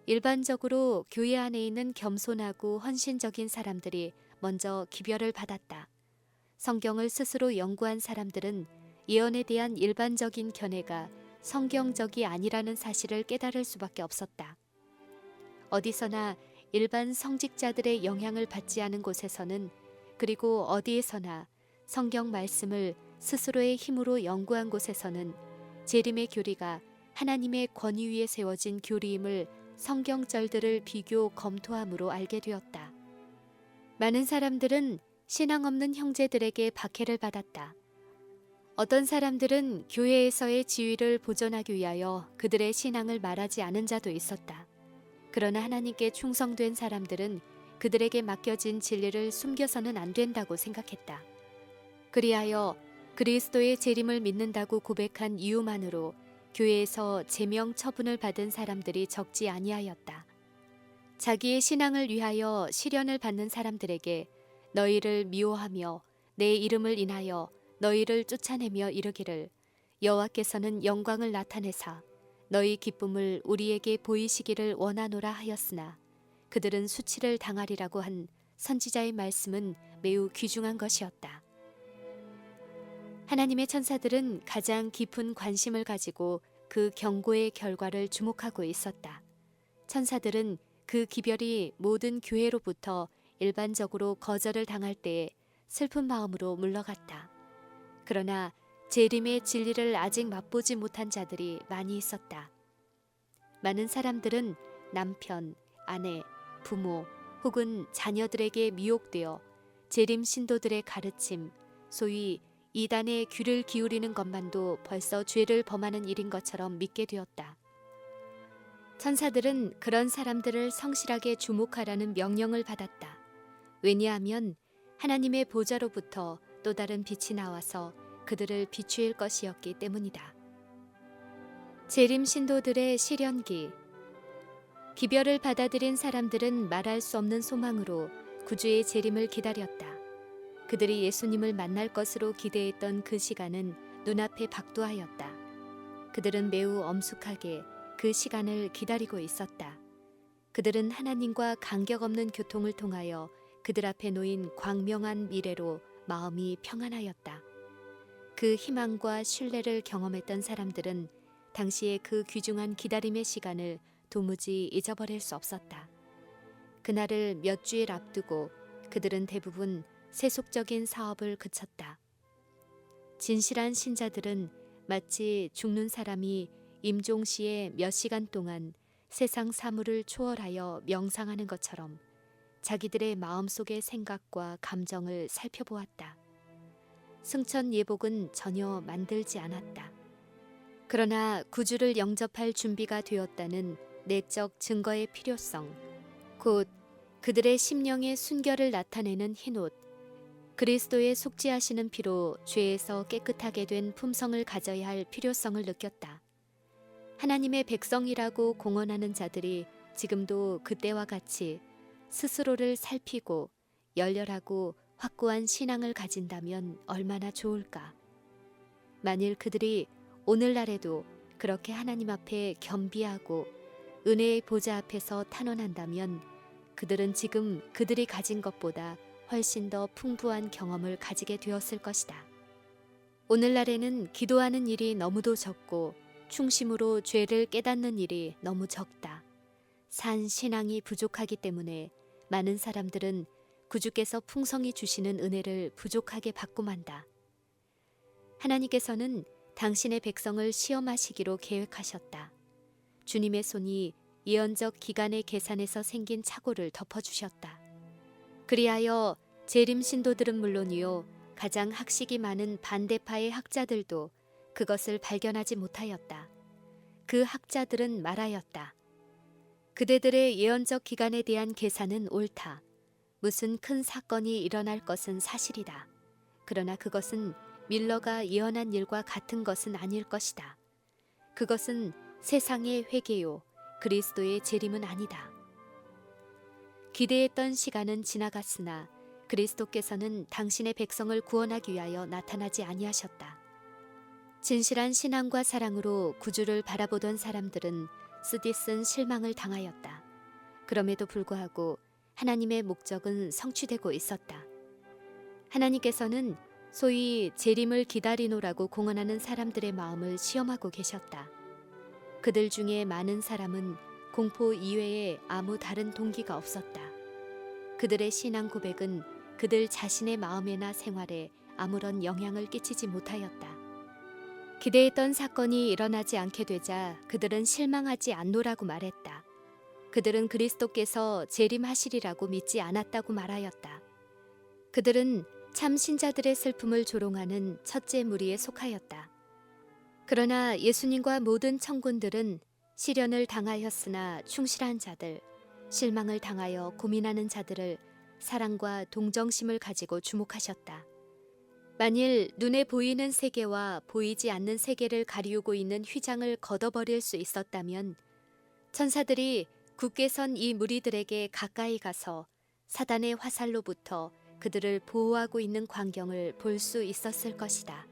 S1: 일반적으로 교회 안에 있는 겸손하고 헌신적인 사람들이 먼저 기별을 받았다. 성경을 스스로 연구한 사람들은 예언에 대한 일반적인 견해가 성경적이 아니라는 사실을 깨달을 수밖에 없었다. 어디서나 일반 성직자들의 영향을 받지 않은 곳에서는 그리고 어디에서나 성경 말씀을 스스로의 힘으로 연구한 곳에서는 재림의 교리가 하나님의 권위 위에 세워진 교리임을 성경절들을 비교 검토함으로 알게 되었다. 많은 사람들은 신앙 없는 형제들에게 박해를 받았다. 어떤 사람들은 교회에서의 지위를 보존하기 위하여 그들의 신앙을 말하지 않은 자도 있었다. 그러나 하나님께 충성된 사람들은 그들에게 맡겨진 진리를 숨겨서는 안 된다고 생각했다. 그리하여 그리스도의 재림을 믿는다고 고백한 이유만으로 교회에서 제명 처분을 받은 사람들이 적지 아니하였다. 자기의 신앙을 위하여 시련을 받는 사람들에게 너희를 미워하며 내 이름을 인하여 너희를 쫓아내며 이르기를 여호와께서는 영광을 나타내사 너희 기쁨을 우리에게 보이시기를 원하노라 하였으나 그들은 수치를 당하리라고 한 선지자의 말씀은 매우 귀중한 것이었다. 하나님의 천사들은 가장 깊은 관심을 가지고 그 경고의 결과를 주목하고 있었다. 천사들은 그 기별이 모든 교회로부터 일반적으로 거절을 당할 때에 슬픈 마음으로 물러갔다. 그러나 재림의 진리를 아직 맛보지 못한 자들이 많이 있었다. 많은 사람들은 남편, 아내, 부모 혹은 자녀들에게 미혹되어 재림 신도들의 가르침, 소위 이단의 귀를 기울이는 것만도 벌써 죄를 범하는 일인 것처럼 믿게 되었다. 천사들은 그런 사람들을 성실하게 주목하라는 명령을 받았다. 왜냐하면 하나님의 보좌로부터 또 다른 빛이 나와서 그들을 비추일 것이었기 때문이다. 재림 신도들의 시련기. 기별을 받아들인 사람들은 말할 수 없는 소망으로 구주의 재림을 기다렸다. 그들이 예수님을 만날 것으로 기대했던 그 시간은 눈앞에 박두하였다. 그들은 매우 엄숙하게 그 시간을 기다리고 있었다. 그들은 하나님과 간격 없는 교통을 통하여 그들 앞에 놓인 광명한 미래로 마음이 평안하였다. 그 희망과 신뢰를 경험했던 사람들은 당시의 그 귀중한 기다림의 시간을 도무지 잊어버릴 수 없었다. 그날을 몇 주일 앞두고 그들은 대부분 세속적인 사업을 그쳤다. 진실한 신자들은 마치 죽는 사람이 임종시에 몇 시간 동안 세상 사물을 초월하여 명상하는 것처럼 자기들의 마음속의 생각과 감정을 살펴보았다. 승천 예복은 전혀 만들지 않았다. 그러나 구주를 영접할 준비가 되었다는 내적 증거의 필요성, 곧 그들의 심령의 순결을 나타내는 흰옷, 그리스도의 속죄하시는 피로 죄에서 깨끗하게 된 품성을 가져야 할 필요성을 느꼈다. 하나님의 백성이라고 공언하는 자들이 지금도 그때와 같이 스스로를 살피고 열렬하고 확고한 신앙을 가진다면 얼마나 좋을까. 만일 그들이 오늘날에도 그렇게 하나님 앞에 겸비하고 은혜의 보좌 앞에서 탄원한다면 그들은 지금 그들이 가진 것보다 훨씬 더 풍부한 경험을 가지게 되었을 것이다. 오늘날에는 기도하는 일이 너무도 적고 충심으로 죄를 깨닫는 일이 너무 적다. 산 신앙이 부족하기 때문에 많은 사람들은 구주께서 풍성히 주시는 은혜를 부족하게 받고 만다. 하나님께서는 당신의 백성을 시험하시기로 계획하셨다. 주님의 손이 예언적 기간의 계산에서 생긴 착오를 덮어주셨다. 그리하여 재림 신도들은 물론이요 가장 학식이 많은 반대파의 학자들도 그것을 발견하지 못하였다. 그 학자들은 말하였다. 그대들의 예언적 기간에 대한 계산은 옳다. 무슨 큰 사건이 일어날 것은 사실이다. 그러나 그것은 밀러가 예언한 일과 같은 것은 아닐 것이다. 그것은 세상의 회개요 그리스도의 재림은 아니다. 기대했던 시간은 지나갔으나 그리스도께서는 당신의 백성을 구원하기 위하여 나타나지 아니하셨다. 진실한 신앙과 사랑으로 구주를 바라보던 사람들은 쓰디쓴 실망을 당하였다. 그럼에도 불구하고 하나님의 목적은 성취되고 있었다. 하나님께서는 소위 재림을 기다리노라고 공언하는 사람들의 마음을 시험하고 계셨다. 그들 중에 많은 사람은 공포 이외에 아무 다른 동기가 없었다. 그들의 신앙 고백은 그들 자신의 마음이나 생활에 아무런 영향을 끼치지 못하였다. 기대했던 사건이 일어나지 않게 되자 그들은 실망하지 않노라고 말했다. 그들은 그리스도께서 재림하시리라고 믿지 않았다고 말하였다. 그들은 참 신자들의 슬픔을 조롱하는 첫째 무리에 속하였다. 그러나 예수님과 모든 청군들은 시련을 당하였으나 충실한 자들, 실망을 당하여 고민하는 자들을 사랑과 동정심을 가지고 주목하셨다. 만일 눈에 보이는 세계와 보이지 않는 세계를 가리우고 있는 휘장을 걷어버릴 수 있었다면 천사들이 굳게 선 이 무리들에게 가까이 가서 사단의 화살로부터 그들을 보호하고 있는 광경을 볼 수 있었을 것이다.